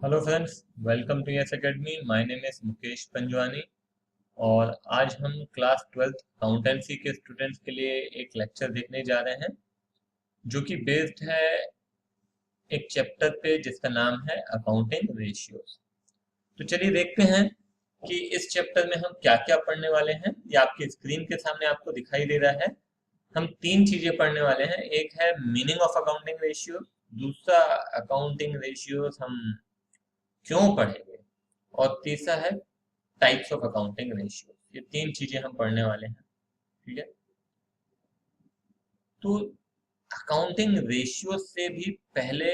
Hello friends, welcome to Yes Academy. My name is Mukesh Panjwani और आज हम क्लास 12th अकाउंटेंसी के स्टूडेंट्स के लिए एक लेक्चर देखने जा रहे हैं जो कि बेस्ड है एक चैप्टर पे जिसका नाम है अकाउंटिंग रेशियोज। तो चलिए देखते हैं कि इस चैप्टर में हम क्या क्या पढ़ने वाले हैं। ये आपकी स्क्रीन के सामने आपको दिखाई दे रहा है। हम तीन चीजें पढ़ने वाले हैं। एक है मीनिंग ऑफ अकाउंटिंग रेशियो, दूसरा अकाउंटिंग रेशियोज हम क्यों पढ़ेंगे, और तीसरा है टाइप्स ऑफ अकाउंटिंग रेशियो। ये तीन चीजें हम पढ़ने वाले हैं। ठीक है, तो अकाउंटिंग रेशियो से भी पहले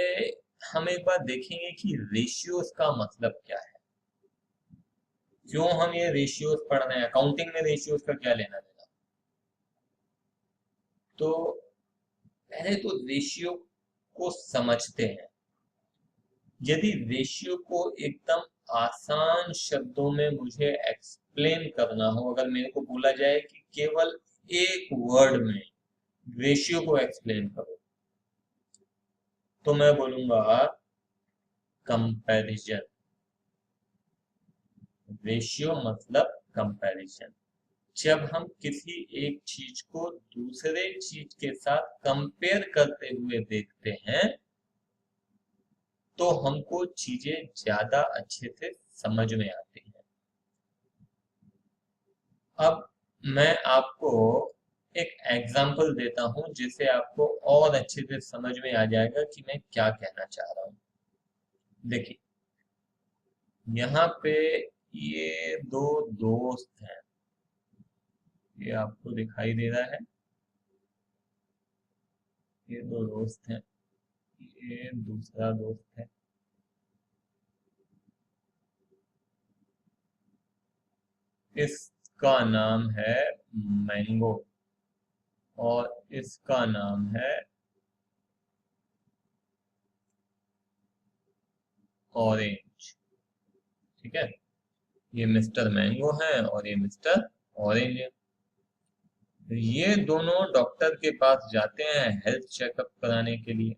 हम एक बार देखेंगे कि रेशियोज का मतलब क्या है, क्यों हम ये रेशियोज पढ़ रहे हैं, अकाउंटिंग में रेशियोज का क्या लेना देना। तो पहले तो रेशियो को समझते हैं। यदि रेशियो को एकदम आसान शब्दों में मुझे एक्सप्लेन करना हो, अगर मेरे को बोला जाए कि केवल एक वर्ड में रेशियो को एक्सप्लेन करो, तो मैं बोलूंगा कंपैरिजन। रेशियो मतलब कंपैरिजन। जब हम किसी एक चीज को दूसरे चीज के साथ कंपेयर करते हुए देखते हैं तो हमको चीजें ज्यादा अच्छे से समझ में आती हैं। अब मैं आपको एक एग्जांपल देता हूं जिससे आपको और अच्छे से समझ में आ जाएगा कि मैं क्या कहना चाह रहा हूं। देखिए, यहाँ पे ये दो दोस्त हैं, ये आपको दिखाई दे रहा है। ये दो दोस्त हैं, ये दूसरा दोस्त है। इसका नाम है मैंगो और इसका नाम है ऑरेंज। ठीक है, ये मिस्टर मैंगो है और ये मिस्टर ऑरेंज है। ये दोनों डॉक्टर के पास जाते हैं हेल्थ चेकअप कराने के लिए।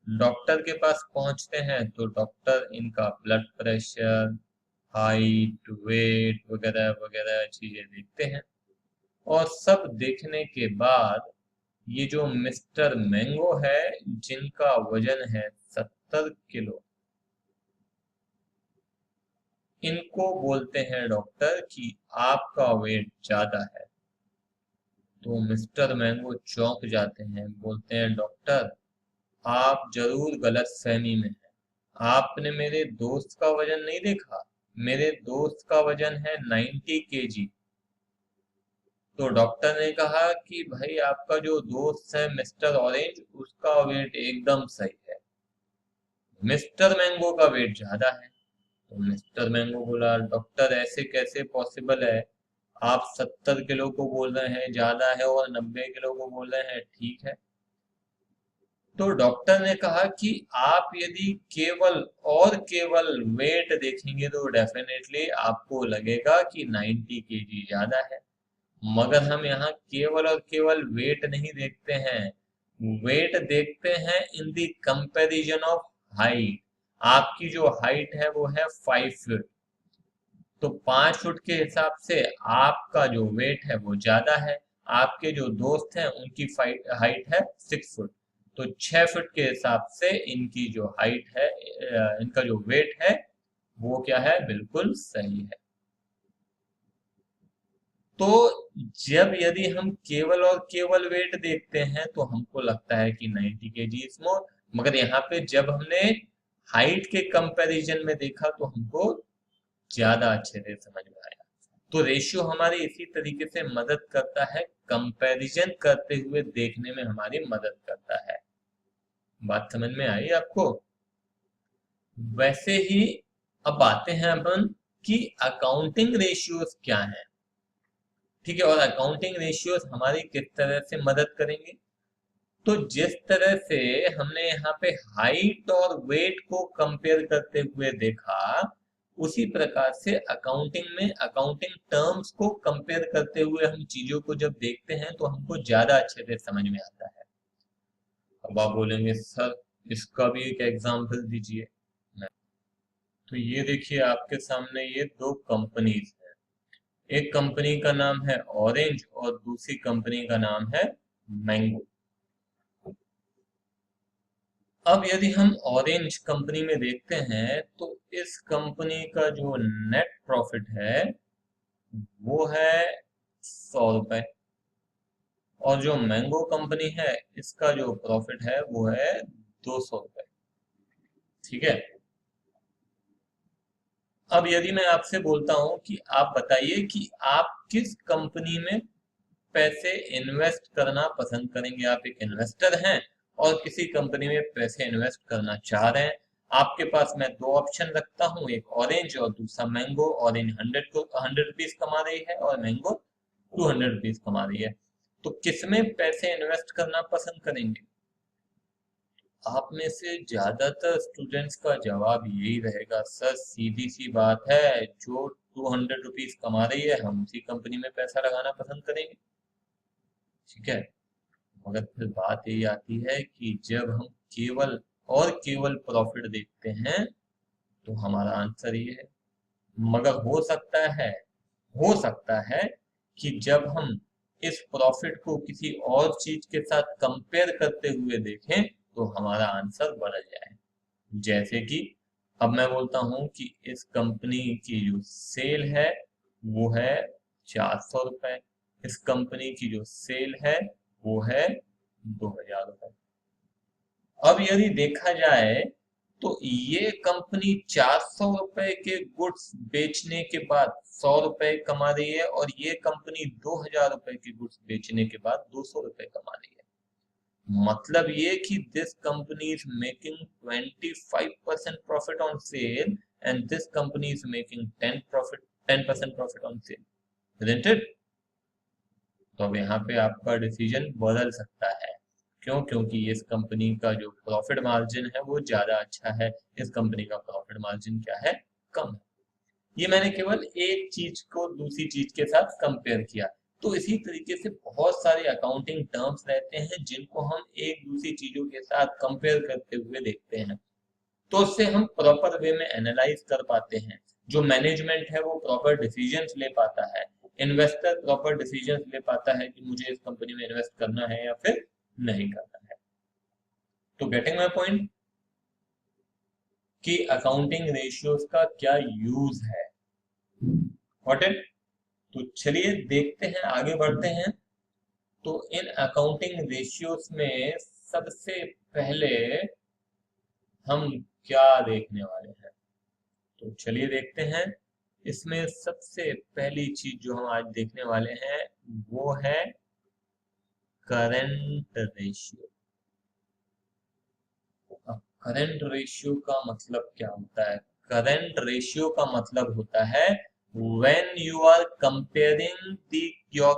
डॉक्टर के पास पहुंचते हैं तो डॉक्टर इनका ब्लड प्रेशर, हाइट, वेट वगैरह वगैरह चीजें देखते हैं। और सब देखने के बाद ये जो मिस्टर मैंगो है, जिनका वजन है 70 किलो, इनको बोलते हैं डॉक्टर कि आपका वेट ज्यादा है। तो मिस्टर मैंगो चौंक जाते हैं, बोलते हैं डॉक्टर आप जरूर गलत फहमी में हैं। आपने मेरे दोस्त का वजन नहीं देखा, मेरे दोस्त का वजन है 90 kg। तो डॉक्टर ने कहा कि भाई आपका जो दोस्त है मिस्टर ऑरेंज, उसका वेट एकदम सही है, मिस्टर मैंगो का वेट ज्यादा है। तो मिस्टर मैंगो बोला डॉक्टर ऐसे कैसे पॉसिबल है, आप 70 किलो को बोल रहे हैं ज्यादा है और 90 किलो को बोल रहे हैं ठीक है। तो डॉक्टर ने कहा कि आप यदि केवल और केवल वेट देखेंगे तो डेफिनेटली आपको लगेगा कि 90 kg ज्यादा है, मगर हम यहाँ केवल और केवल वेट नहीं देखते हैं, वेट देखते हैं in the comparison of height. आपकी जो हाइट है वो है 5 फीट, तो 5 फुट के हिसाब से आपका जो वेट है वो ज्यादा है। आपके जो दोस्त हैं उनकी हाइट है 6 फुट, तो 6 फुट के हिसाब से इनकी जो हाइट है, इनका जो वेट है वो क्या है, बिल्कुल सही है। तो जब यदि हम केवल और केवल वेट देखते हैं तो हमको लगता है कि 90 kg इज मोर, मगर यहाँ पे जब हमने हाइट के कंपैरिजन में देखा तो हमको ज्यादा अच्छे से समझ में आया। तो रेशियो हमारी इसी तरीके से मदद करता है, कंपैरिजन करते हुए देखने में हमारी मदद करता है। बात समझ में आई आपको? वैसे ही अब आते हैं अपन कि अकाउंटिंग रेशियोज क्या है। ठीक है, और अकाउंटिंग रेशियोज हमारी किस तरह से मदद करेंगे। तो जिस तरह से हमने यहाँ पे हाइट और वेट को कंपेयर करते हुए देखा, उसी प्रकार से अकाउंटिंग में अकाउंटिंग टर्म्स को कंपेयर करते हुए हम चीजों को जब देखते हैं तो हमको ज्यादा अच्छे से समझ में आता है। अब आप बोलेंगे सर इसका भी एक एग्जाम्पल दीजिए। तो ये देखिए आपके सामने ये दो कंपनीज हैं। एक कंपनी का नाम है ऑरेंज और दूसरी कंपनी का नाम है मैंगो। अब यदि हम ऑरेंज कंपनी में देखते हैं तो इस कंपनी का जो नेट प्रॉफिट है वो है 100 रुपए, और जो मैंगो कंपनी है इसका जो प्रॉफिट है वो है 200 रुपए। ठीक है। अब यदि मैं आपसे बोलता हूं कि आप बताइए कि आप किस कंपनी में पैसे इन्वेस्ट करना पसंद करेंगे। आप एक इन्वेस्टर हैं और किसी कंपनी में पैसे इन्वेस्ट करना चाह रहे हैं। आपके पास मैं दो ऑप्शन रखता हूं, एक ऑरेंज और दूसरा मैंगो। ऑरेंज 100 रुपीज कमा रही है और मैंगो 200 रुपीज कमा रही है। तो किसमें पैसे इन्वेस्ट करना पसंद करेंगे? आप में से ज्यादातर स्टूडेंट्स का जवाब यही रहेगा, सर सीधी सी बात है, जो 200 रुपीज कमा रही है हम उसी कंपनी में पैसा लगाना पसंद करेंगे। ठीक है। मगर फिर बात यही आती है कि जब हम केवल और केवल प्रॉफिट देखते हैं तो हमारा आंसर ये है। मगर हो सकता है कि जब हम इस प्रॉफिट को किसी और चीज के साथ कंपेयर करते हुए देखें तो हमारा आंसर बदल जाए। जैसे कि अब मैं बोलता हूं कि इस कंपनी की जो सेल है वो है 400 रुपए, इस कंपनी की जो सेल है वो है 2000 रुपए। अब यदि देखा जाए तो ये कंपनी 400 रुपए के गुड्स बेचने के बाद 100 रुपए कमा रही है और ये कंपनी 2000 रुपए के गुड्स बेचने के बाद 200 रुपए कमा रही है। मतलब ये कि this company is making 25% profit on sale and this company is making 10% profit on sale, isn't it? तो अब यहाँ पे आपका डिसीजन बदल सकता है। क्यों? क्योंकि इस कंपनी का जो प्रॉफिट मार्जिन है वो ज्यादा अच्छा है, इस कंपनी का प्रॉफिट मार्जिन क्या है? कम है। ये मैंने केवल एक चीज को दूसरी चीज के साथ कंपेयर किया। तो इसी तरीके से बहुत सारे अकाउंटिंग टर्म्स रहते हैं जिनको हम एक दूसरी चीजों के साथ कंपेयर करते हुए देखते हैं, तो उससे हम प्रॉपर वे में एनालाइज कर पाते हैं। जो मैनेजमेंट है वो प्रॉपर डिसीजंस ले पाता है, इन्वेस्टर प्रॉपर डिसीजंस ले पाता है कि मुझे इस कंपनी में इन्वेस्ट करना है या फिर नहीं करना है। तो गेटिंग माय पॉइंट कि अकाउंटिंग रेशियोज का क्या यूज है। What it. तो चलिए देखते हैं, आगे बढ़ते हैं। तो इन अकाउंटिंग रेशियोज में सबसे पहले हम क्या देखने वाले हैं, तो चलिए देखते हैं। इसमें सबसे पहली चीज जो हम आज देखने वाले हैं वो है करंट रेशियो। अब करंट रेशियो का मतलब क्या होता है? करंट रेशियो का मतलब होता है when you are comparing the your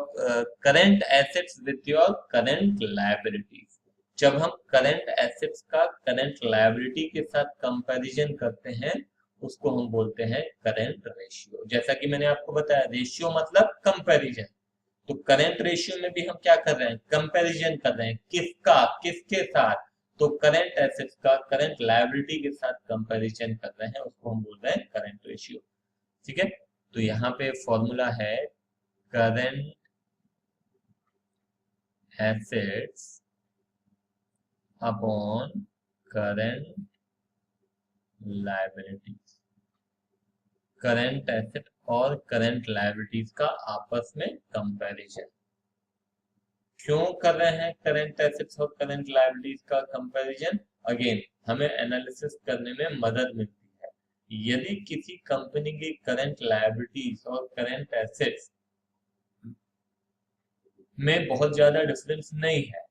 current assets with your current liabilities। जब हम करंट एसेट्स का करंट लायबिलिटी के साथ कंपैरिजन करते हैं उसको हम बोलते हैं करंट रेशियो। जैसा कि मैंने आपको बताया, रेशियो मतलब कंपैरिजन। तो करंट रेशियो में भी हम क्या कर रहे हैं? कंपैरिजन कर रहे हैं। किसका? किसके साथ? तो करंट एसेट्स का करंट लायबिलिटी के साथ कंपैरिजन कर रहे हैं, उसको हम बोल रहे हैं करंट रेशियो। ठीक है। तो यहाँ पे फॉर्मूला है current assets upon current liabilities. Current asset और करंट लायबिलिटीज का आपस में कंपैरिजन। क्यों कर रहे हैं करंट एसेट्स और करंट लायबिलिटीज का कंपैरिजन? अगेन हमें एनालिसिस करने में मदद मिलती है। यदि किसी कंपनी की करंट लायबिलिटीज और करंट एसेट्स में बहुत ज्यादा डिफरेंस नहीं है,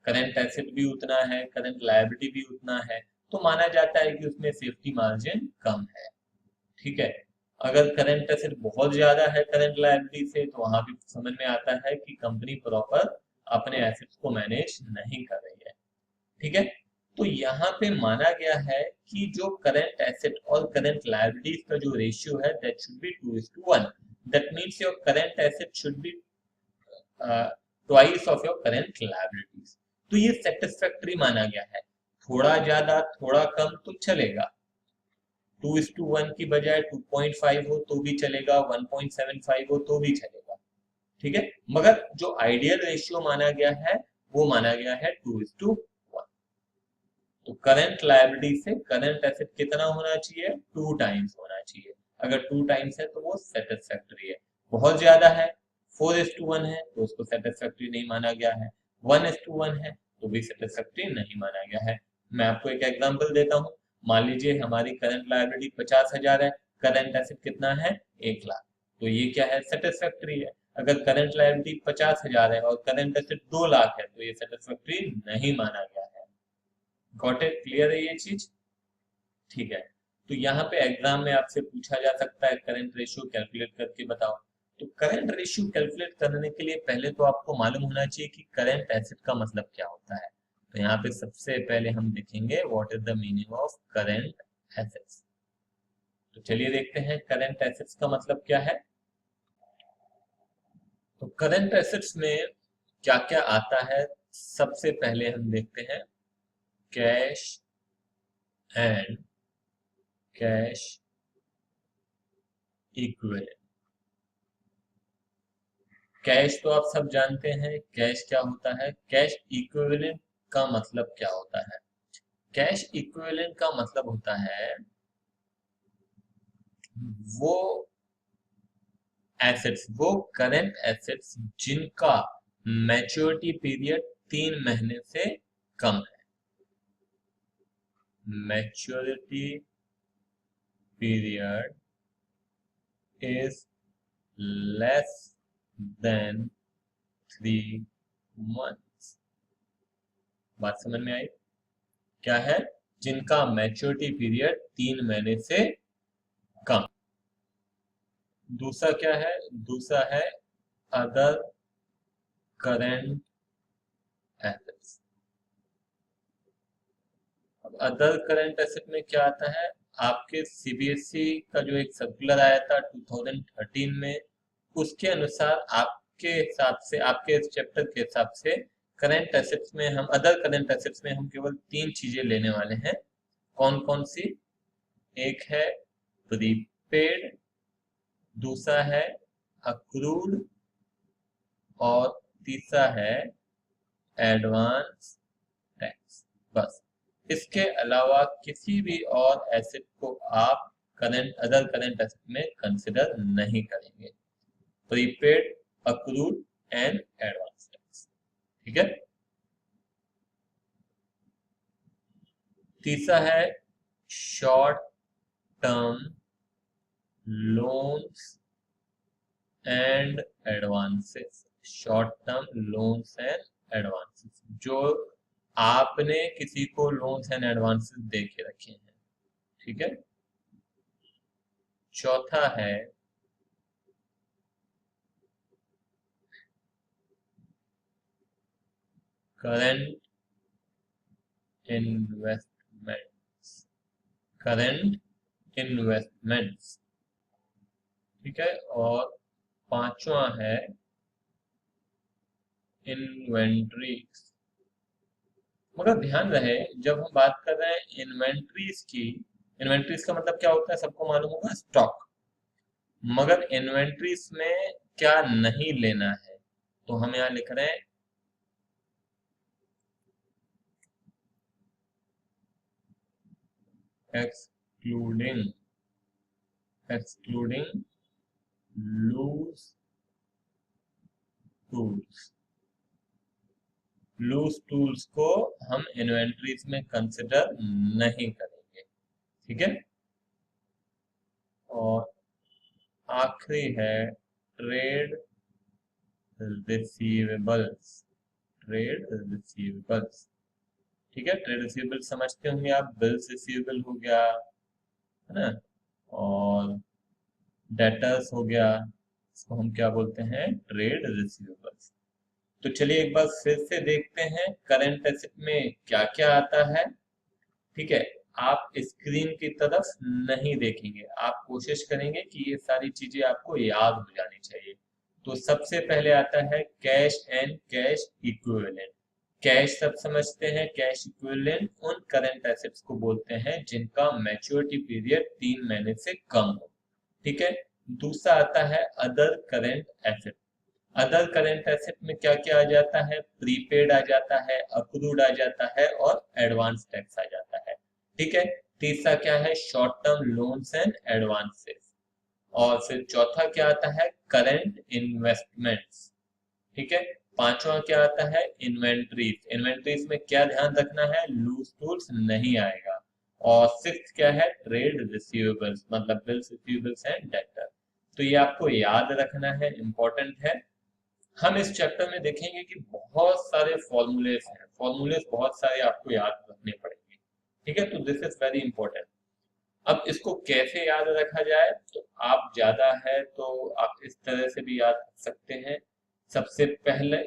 करंट एसेट भी उतना है, करंट लायबिलिटी भी उतना है, तो माना जाता है कि उसमें सेफ्टी मार्जिन कम है। ठीक है। अगर करंट एसेट बहुत ज्यादा है करंट लायबिलिटी से तो वहां भी समझ में आता है कि कंपनी प्रॉपर अपने एसेट्स को मैनेज नहीं कर रही है। ठीक है। तो यहाँ पे माना गया है कि जो करंट एसेट और करंट लायबिलिटीज का जो रेशियो है that should be 2:1। That means your current asset should be twice of your current liabilities. तो ये सेटिस्फैक्टरी माना गया है। थोड़ा ज्यादा थोड़ा कम तो चलेगा, 2:1 की बजाय 2.5 हो तो भी चलेगा, 1.75 हो तो भी चलेगा, ठीक है। मगर जो आइडियल रेशियो माना गया है वो माना गया है 2:1। तो करंट लायबिलिटी से करंट एसेट कितना होना चाहिए, 2 टाइम्स होना चाहिए। अगर 2 टाइम्स है तो वो सेटिस्फैक्टरी है। बहुत ज्यादा है, 4:1 है तो उसको सेटिस्फैक्टरी नहीं माना गया है। 1:1 है तो भी सेटिस्फैक्टरी नहीं माना गया है। मैं आपको एक एग्जांपल देता हूँ। मान लीजिए हमारी करंट लायबिलिटी 50,000 है, करंट एसेट कितना है, 1 लाख। तो ये क्या है, सेटिस्फैक्टरी है। अगर करंट लायबिलिटी 50,000 है और करंट एसेट 2 लाख है तो ये सेटिस्फैक्टरी नहीं माना गया है। गॉट इट, क्लियर है ये चीज, ठीक है। तो यहाँ पे एग्जाम में आपसे पूछा जा सकता है करंट रेशियो कैलकुलेट करके बताओ। तो करंट रेशियो कैलकुलेट करने के लिए पहले तो आपको मालूम होना चाहिए कि करंट एसेट का मतलब क्या होता है। तो यहाँ पे सबसे पहले हम देखेंगे what is the meaning of current assets. तो चलिए देखते हैं करंट एसेट्स का मतलब क्या है। तो करंट एसेट्स में क्या क्या आता है, सबसे पहले हम देखते हैं cash and cash equivalent. Cash तो आप सब जानते हैं, कैश क्या होता है। कैश इक्विवेलेंट का मतलब क्या होता है, कैश इक्विवेलेंट का मतलब होता है वो एसेट्स, वो करंट एसेट्स जिनका मैच्योरिटी पीरियड 3 महीने से कम है। Maturity period is less than 3 months. बात समझ में आई, क्या है, जिनका मैच्योरिटी पीरियड 3 महीने से कम। दूसरा क्या है, दूसरा है अदर करंट एसेट्स। अब अदर करंट एसेट में क्या आता है, आपके सीबीएसई का जो एक सर्कुलर आया था 2013 में, उसके अनुसार आपके हिसाब से, आपके चैप्टर के हिसाब से करंट एसेट्स में हम, अदर करंट एसेट्स में हम केवल 3 चीजें लेने वाले हैं। कौन कौन सी, एक है प्रीपेड, दूसरा है अक्रूड और तीसरा है एडवांस टैक्स। बस, इसके अलावा किसी भी और एसेट को आप करंट, अदर करंट एसेट में कंसिडर नहीं करेंगे। Prepaid, accrued and advance tax, ठीक है। तीसरा है short term loans and advances. Short term loans and advances, जो आपने किसी को लोन्स एंड एडवांसेस दे के रखे हैं, ठीक है। चौथा है करंट इन्वेस्टमेंट्स, करंट इन्वेस्टमेंट्स, ठीक है। और पांचवा है इन्वेंट्रीज। मगर ध्यान रहे, जब हम बात कर रहे हैं इन्वेंट्रीज की, इन्वेंट्रीज का मतलब क्या होता है सबको मालूम होगा, स्टॉक। मगर इन्वेंट्रीज में क्या नहीं लेना है, तो हम यहाँ लिख रहे हैं excluding, excluding loose tools. Loose tools को हम इन्वेंट्रीज में कंसिडर नहीं करेंगे, ठीक है। और आखिरी है ट्रेड रिसीवेबल्स, ट्रेड रिसीवेबल्स, ठीक है। ट्रेड रिसीवेबल समझते होंगे आप, बिल्स रिसीवेबल हो गया, है ना, और डेटर्स हो गया, इसको हम क्या बोलते हैं, ट्रेड रिसीवेबल्स। तो चलिए एक बार फिर से देखते हैं करंट एसेट में क्या क्या आता है, ठीक है। आप स्क्रीन की तरफ नहीं देखेंगे, आप कोशिश करेंगे कि ये सारी चीजें आपको याद हो जानी चाहिए। तो सबसे पहले आता है cash and cash equivalent. Cash सब समझते हैं, कैश इक्विवेलेंट उन करंट एसेट्स को बोलते हैं जिनका मैच्योरिटी पीरियड 3 महीने से कम हो। ठीक है। दूसरा आता है other current asset. Other current asset में क्या क्या आ जाता है? प्रीपेड आ जाता है, अक्रूड आ जाता है और एडवांस टैक्स आ जाता है। ठीक है। तीसरा क्या है? Short term loans and advances. और फिर चौथा क्या आता है? Current investments. ठीक है। पांचवा क्या आता है? इन्वेंट्रीज। इन्वेंट्रीज में क्या ध्यान रखना है? लूज टूल्स नहीं आएगा। और सिक्स क्या है? ट्रेड रिसीवेबल्स, मतलब बिल्स रिसीवेबल्स एंड डेटर। तो ये आपको याद रखना है, इंपॉर्टेंट है। हम इस चैप्टर में देखेंगे कि बहुत सारे फॉर्मूलेस हैं, फॉर्मूलेस बहुत सारे आपको याद रखने पड़ेंगे। ठीक है। तो दिस इज वेरी इंपॉर्टेंट। अब इसको कैसे याद रखा जाए? तो आप ज्यादा है तो आप इस तरह से भी याद रख सकते हैं। सबसे पहले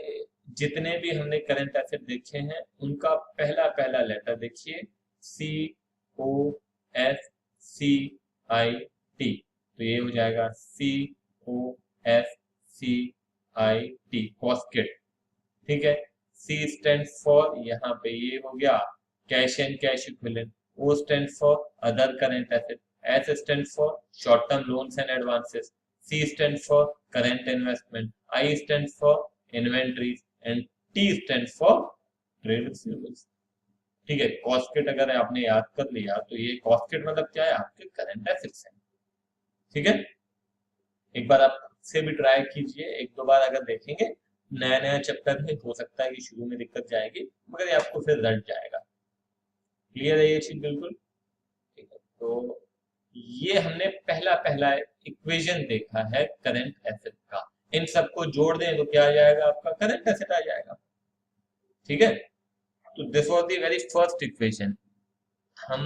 जितने भी हमने करंट एसेट देखे हैं उनका पहला पहला लेटर देखिए, सी O S C I T. तो ये हो जाएगा सी O S C I T, कॉस्केट। ठीक है। सी स्टैंड फॉर, यहाँ पे ये हो गया cash and cash equivalent. O stand for other current asset. S stand for short term loans and advances. C stand for current investment. I stand for inventories and T stand for trade receivables. ठीक है। कॉस्केट अगर आपने याद कर लिया तो ये कॉस्केट मतलब क्या है? आपके करंट एसेट्स हैं। ठीक है। एक बार आप से भी ट्राई कीजिए, एक दो बार अगर देखेंगे, नया नया चैप्टर है, हो सकता है कि शुरू में दिक्कत जाएगी मगर ये आपको फिर रट जाएगा। क्लियर है ये चीज बिल्कुल? ठीक है। तो ये हमने पहला पहला इक्वेशन देखा है करंट एसेट का। इन सबको जोड़ दें तो क्या आ जाएगा? आपका करंट एसेट आ जाएगा। ठीक है। तो this was the very first equation. हम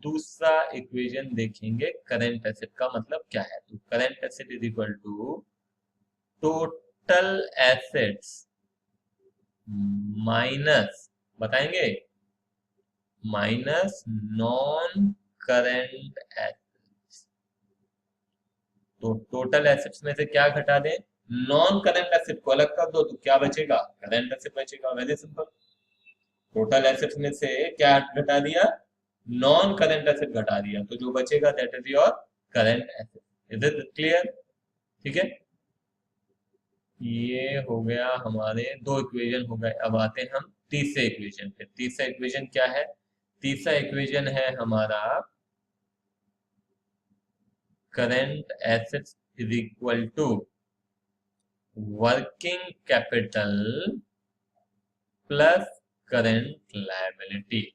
दूसरा इक्वेशन देखेंगे करंट एसेट का मतलब क्या है। तो current asset is equal to total assets minus, बताएंगे, माइनस नॉन करंट एसेट्स। तो टोटल एसेट्स में से क्या घटा दें? नॉन करंट एसेट को अलग कर दो तो क्या बचेगा? करंट एसेट बचेगा। Very simple. टोटल एसेट्स में से क्या घटा दिया? नॉन करंट एसेट घटा दिया, तो जो बचेगा that is your current asset. Is it clear? ठीक है। ये हो गया हमारे दो इक्वेशन हो गए। अब आते हैं हम तीसरे इक्वेशन पे। तीसरा इक्वेशन क्या है? तीसरा इक्वेशन है हमारा current assets is equal to working capital plus current liability.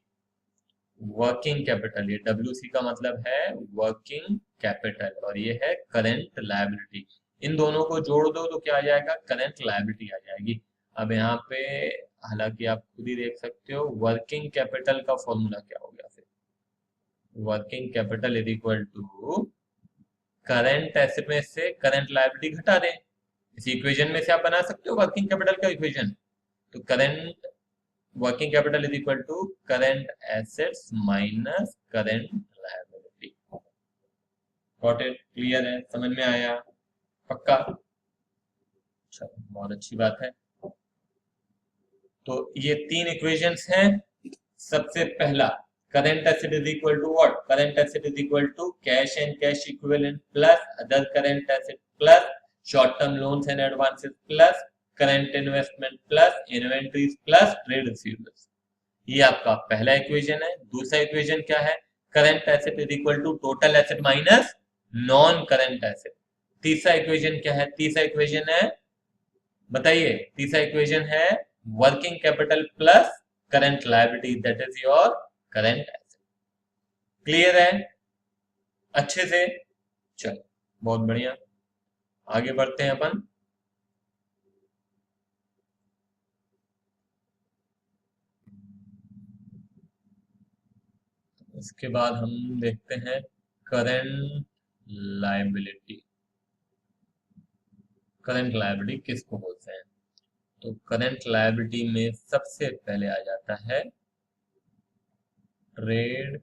Working capital, ये डब्ल्यू का मतलब है वर्किंग कैपिटल और ये है करंट लायबिलिटी। इन दोनों को जोड़ दो तो क्या आ जाएगा? करंट लायबिलिटी आ जाएगी। अब यहाँ पे हालांकि आप खुद ही देख सकते हो वर्किंग कैपिटल का फॉर्मूला क्या हो गया फिर। Working capital is equal to current asset में से करंट लायबिलिटी घटा दें। इस इक्वेशन में से आप बना सकते हो वर्किंग कैपिटल का इक्वेशन। तो current working capital is equal to current assets minus current liability. Got it? Clear है? समझ में आया? पक्का? चलो बहुत अच्छी बात है। तो ये तीन इक्वेशंस हैं। सबसे पहला current asset is equal to what? Current asset is equal to cash and cash equivalent plus other current asset plus short term loans and advances plus current investment plus inventories plus trade receivables. ये आपका पहला equation है। दूसरा equation क्या है? Current asset is equal to total asset minus non current asset. तीसरा equation क्या है? तीसरा इक्वेशन है, बताइए, तीसरा इक्वेशन है working capital plus current liability, that is your current asset. Clear है अच्छे से? चलो बहुत बढ़िया, आगे बढ़ते हैं अपन। इसके बाद हम देखते हैं करंट लायबिलिटी। करंट लायबिलिटी किसको बोलते हैं? तो करंट लायबिलिटी में सबसे पहले आ जाता है ट्रेड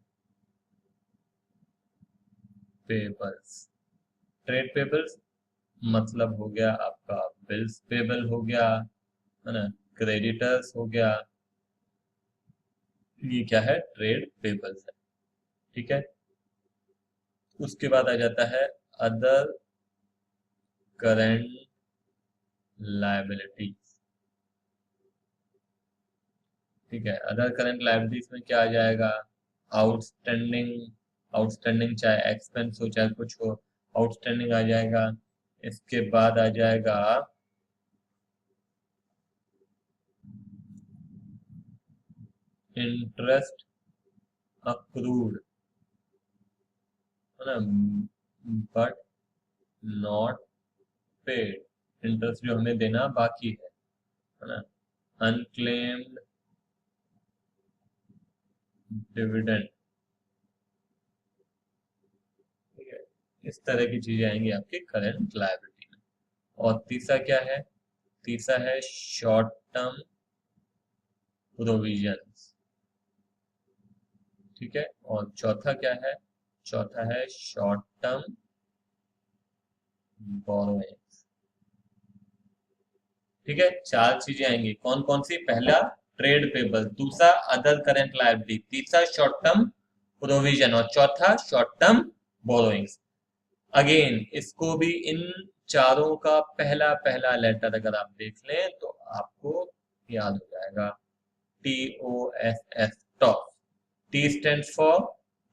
पेबल्स। ट्रेड पेबल्स मतलब हो गया आपका बिल्स पेबल हो गया, है ना, क्रेडिटर्स हो गया, ये क्या है, ट्रेड पेबल्स है। ठीक है, उसके बाद आ जाता है अदर करंट लायबिलिटीज। ठीक है, अदर करंट लायबिलिटीज में क्या आ जाएगा, आउटस्टैंडिंग। आउटस्टैंडिंग चाहे एक्सपेंस हो चाहे कुछ हो, आउटस्टैंडिंग आ जाएगा। इसके बाद आ जाएगा इंटरेस्ट अक्रूड, है ना, बट नॉट पेड। इंटरेस्ट जो हमें देना बाकी है ना। Unclaimed dividend. ठीक है, इस तरह की चीजें आएंगी आपकी करंट लायबिलिटी में। और तीसरा क्या है, तीसरा है शॉर्ट टर्म प्रोविजंस। ठीक है, और चौथा क्या है, चौथा है शॉर्ट टर्म बोरोइंग्स। ठीक है, चार चीजें आएंगी, कौन कौन सी, पहला ट्रेड पेबल, दूसरा अदर करंट लायबिलिटी, तीसरा शॉर्ट टर्म प्रोविजन और चौथा शॉर्ट टर्म बोरोइंग्स। अगेन इसको भी इन चारों का पहला पहला लेटर अगर आप देख लें तो आपको याद हो जाएगा, TOSS, toss. T stands for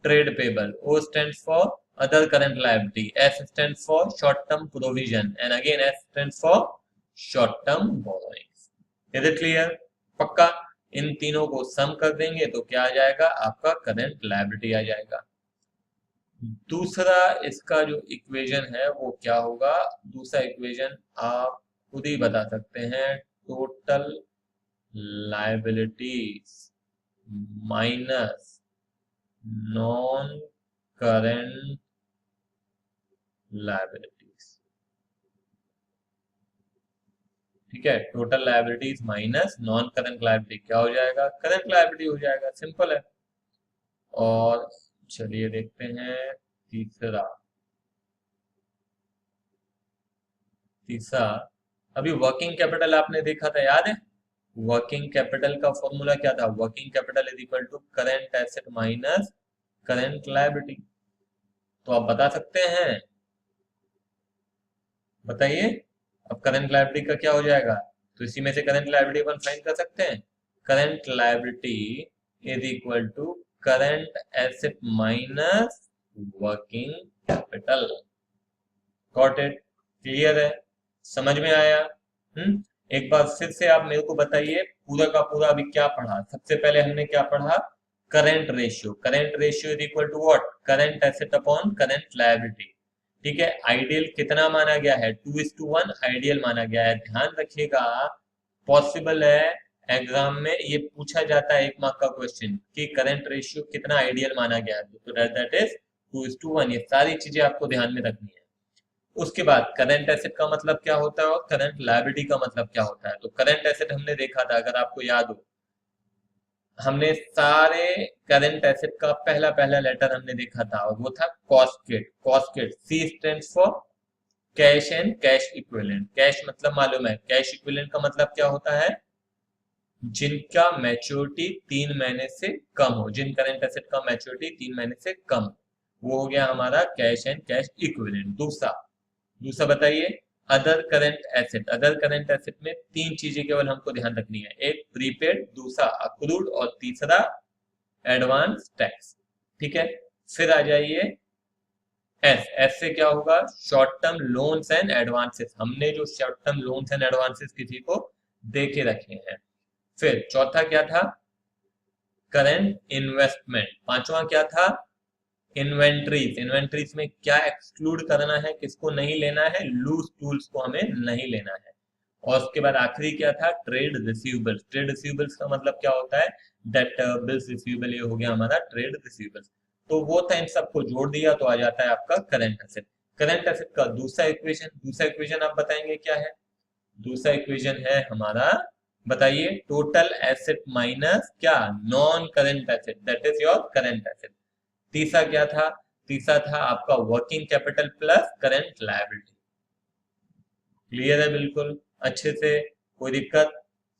trade payable, O stands for other current liability, S stands for short term provision, and again S stands for short term borrowings. Is it clear? पक्का? इन तीनों को सम कर देंगे तो क्या आ जाएगा, आपका करंट लायबिलिटी आ जाएगा। दूसरा इसका जो इक्वेशन है वो क्या होगा, दूसरा इक्वेशन आप खुद ही बता सकते हैं, total liabilities minus non current liabilities. ठीक है, total liabilities minus non current liability क्या हो जाएगा, करंट लायबिलिटी हो जाएगा, सिंपल है। और चलिए देखते हैं तीसरा। तीसरा, अभी वर्किंग कैपिटल आपने देखा था, याद है, वर्किंग कैपिटल का फॉर्मूला क्या था, working capital is equal to current asset minus current liability. तो आप बता सकते हैं, बताइए, अब करंट लायबिलिटी का क्या हो जाएगा, तो इसी में से करंट लायबिलिटी अपन फाइंड कर सकते हैं। Current liability is equal to current asset minus working capital. Got it? Clear है, समझ में आया? एक बार फिर से आप मेरे को बताइए, पूरा का पूरा अभी क्या पढ़ा। सबसे पहले हमने क्या पढ़ा, current ratio. Current ratio is equal to what, current asset upon current liability. ठीक है, आइडियल कितना माना गया है, 2:1 आइडियल माना गया है। ध्यान रखिएगा, पॉसिबल है एग्जाम में ये पूछा जाता है, 1 मार्क का क्वेश्चन, कि करंट रेशियो कितना आइडियल माना गया है, तो दैट इज 2:1। ये सारी चीजें आपको ध्यान में रखनी है। उसके बाद करंट एसेट का मतलब क्या होता है और करंट लायबिलिटी का मतलब क्या होता है। तो करंट एसेट हमने देखा था, अगर आपको याद हो, हमने सारे करंट एसेट का पहला पहला लेटर हमने देखा था और वो था कॉस्केट। कॉस्केट, C stands for cash and cash equivalent. Cash मतलब मालूम है, कैश इक्विवेलेंट का मतलब क्या होता है, जिनका मैच्योरिटी 3 महीने से कम हो, जिन करंट एसेट का मैच्योरिटी 3 महीने से कम, वो हो गया हमारा कैश एंड कैश इक्विवेलेंट। दूसरा, दूसरा बताइए, other current asset. Other current asset में 3 चीजें केवल हमको ध्यान रखनी है, एक प्रीपेड, दूसरा अक्रूड और तीसरा एडवांस टैक्स। ठीक है, फिर आ जाइए एस। एस से क्या होगा, short term loans and advances. हमने जो short term loans and advances किसी को दे के रखे हैं। फिर चौथा क्या था, करंट इन्वेस्टमेंट। पांचवा क्या था, इन्वेंट्रीज। इन्वेंट्रीज में क्या एक्सक्लूड करना है, किसको नहीं लेना है, लूज टूल्स को हमें नहीं लेना है। और उसके बाद आखिरी क्या था, ट्रेड रिसीवेबल्स। ट्रेड रिसीवेबल्स का मतलब क्या होता है, डेट बिल्स रिसीवेबल, ये हो गया हमारा ट्रेड रिसीवेबल्स। तो वो था, इन सबको जोड़ दिया तो आ जाता है आपका करंट एसेट। करंट एसेट का दूसरा इक्वेशन, दूसरा इक्वेशन आप बताएंगे क्या है, दूसरा इक्वेशन है हमारा, बताइए, टोटल एसेट माइनस क्या, non current asset, that is your current asset. तीसरा क्या था, तीसरा था आपका working capital plus current liability. Clear है बिल्कुल अच्छे से, कोई दिक्कत?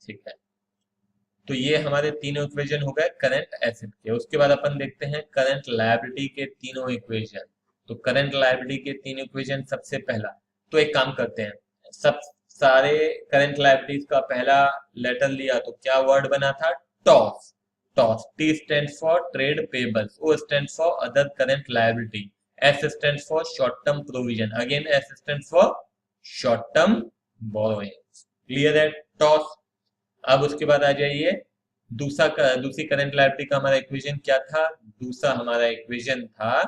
ठीक है, तो ये हमारे तीनों इक्वेशन हो गए करंट एसेट के। उसके बाद अपन देखते हैं करंट लायबिलिटी के तीनों इक्वेशन। तो करंट लायबिलिटी के तीन इक्वेशन, सबसे पहला, तो एक काम करते हैं, सब सारे करंट लायबिलिटीज का पहला लेटर लिया तो क्या वर्ड बना था? Toss. Toss, T stand for trade payables, O stand for other current liability, S stand for short term provision, again S stand for short term borrowings. Clear है? Toss. अब उसके बाद आ जाइए, दूसरी करंट लायबिलिटी का हमारा इक्वेशन क्या था? दूसरा हमारा इक्वेशन था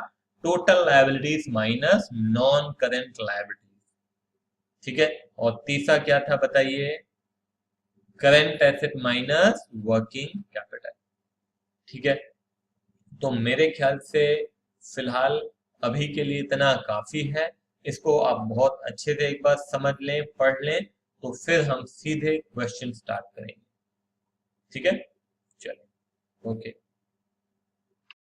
total liabilities minus non current liabilities. ठीक है? और तीसरा क्या था बताइए? Current asset minus working capital. ठीक है? तो मेरे ख्याल से फिलहाल अभी के लिए इतना काफी है। इसको आप बहुत अच्छे से एक बार समझ लें, पढ़ लें, तो फिर हम सीधे क्वेश्चन स्टार्ट करेंगे। ठीक है? चलो, ओके।